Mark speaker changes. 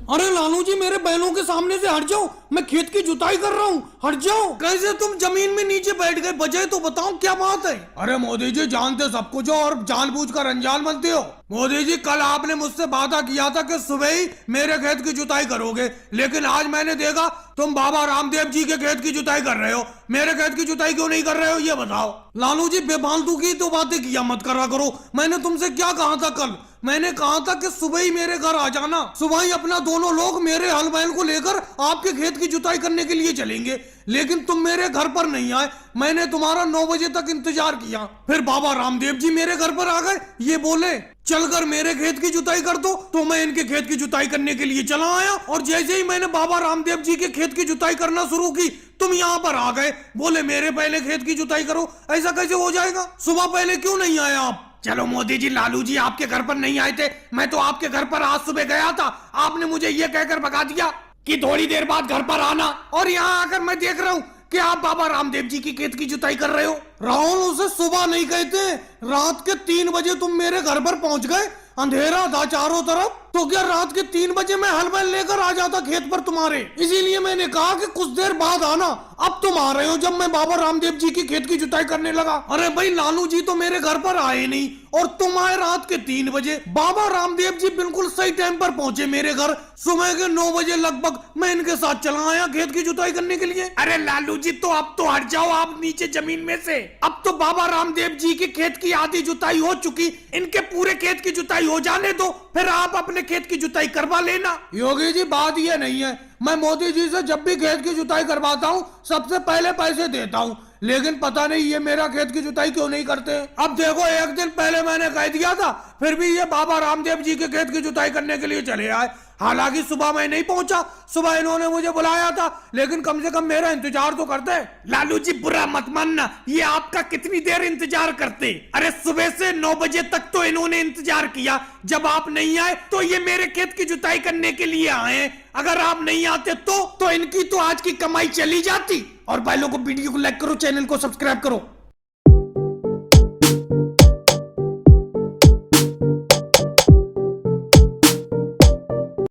Speaker 1: अरे लालू जी मेरे बैलों के सामने से हट जाओ, मैं खेत की जुताई कर रहा हूँ, हट जाओ। कैसे तुम जमीन में नीचे बैठ गए, वजह तो बताओ क्या बात है। अरे मोदी जी जानते सब कुछ हो और जानबूझकर अनजान बनते हो। मोदी जी कल आपने मुझसे वादा किया था कि सुबह ही मेरे खेत की जुताई करोगे, लेकिन आज मैंने देखा तुम बाबा रामदेव जी के खेत की जुताई कर रहे हो, मेरे खेत की जुताई क्यों नहीं कर रहे हो ये बताओ। लालू जी बेफालतू की तो बातें किया मत करा करो। मैंने तुमसे क्या कहा था कल? मैंने कहा था कि सुबह ही मेरे घर आ जाना, सुबह ही अपना दोनों लोग मेरे हल बैल को लेकर आपके खेत की जुताई करने के लिए चलेंगे, लेकिन तुम मेरे घर पर नहीं आए। मैंने तुम्हारा 9 बजे तक इंतजार किया, फिर बाबा रामदेव जी मेरे घर पर आ गए, ये बोले चलकर मेरे खेत की जुताई कर दो, तो मैं इनके खेत की जुताई करने के लिए चला आया। और जैसे ही मैंने बाबा रामदेव जी के खेत की जुताई करना शुरू की, तुम यहाँ पर आ गए, बोले मेरे पहले खेत की जुताई करो। ऐसा कैसे हो जाएगा? सुबह पहले क्यों नहीं आए आप? चलो मोदी जी, लालू जी आपके घर पर नहीं आए थे, मैं तो आपके घर पर आज सुबह गया था। आपने मुझे ये कहकर भगा दिया कि थोड़ी देर बाद घर पर आना, और यहाँ आकर मैं देख रहा हूँ कि आप बाबा रामदेव जी की खेत की जुताई कर रहे हो। राहुल, उसे सुबह नहीं कहते, रात के 3 बजे तुम मेरे घर पर पहुंच गए, अंधेरा था चारों तरफ, तो क्या रात के 3 बजे मैं हल बैल लेकर आ जाता खेत पर तुम्हारे? इसीलिए मैंने कहा कि कुछ देर बाद आना। अब तुम आ रहे हो जब मैं बाबा रामदेव जी की खेत की जुताई करने लगा। अरे भाई लालू जी तो मेरे घर पर आए नहीं, और तुम आए रात के 3 बजे। बाबा रामदेव जी बिल्कुल सही टाइम पर पहुंचे मेरे घर, सुबह के 9 बजे लगभग मैं इनके साथ चला आया खेत की जुताई करने के लिए। अरे लालू जी तो अब तो हट जाओ आप नीचे जमीन में से। अब तो बाबा रामदेव जी के खेत की आधी जुताई हो चुकी, इनके पूरे खेत की जुताई हो जाने दो, फिर आप अपने खेत की जुताई करवा लेना। योगी जी बात ये नहीं है, मैं मोदी जी से जब भी खेत की जुताई करवाता हूँ सबसे पहले पैसे देता हूँ, लेकिन पता नहीं ये मेरा खेत की जुताई क्यों नहीं करते। अब देखो, एक दिन पहले मैंने कह दिया था, फिर भी ये बाबा रामदेव जी के खेत की जुताई करने के लिए चले आए। हालांकि सुबह मैं नहीं पहुंचा, सुबह इन्होंने मुझे बुलाया था, लेकिन कम से कम मेरा इंतजार तो करते। लालू जी बुरा मत मानना, ये आपका कितनी देर इंतजार करते? अरे सुबह से 9 बजे तक तो इन्होंने इंतजार किया, जब आप नहीं आए तो ये मेरे खेत की जुताई करने के लिए आए। अगर आप नहीं आते तो इनकी तो आज की कमाई चली जाती। और भाई लोगों को वीडियो को लाइक करो, चैनल को सब्सक्राइब करो।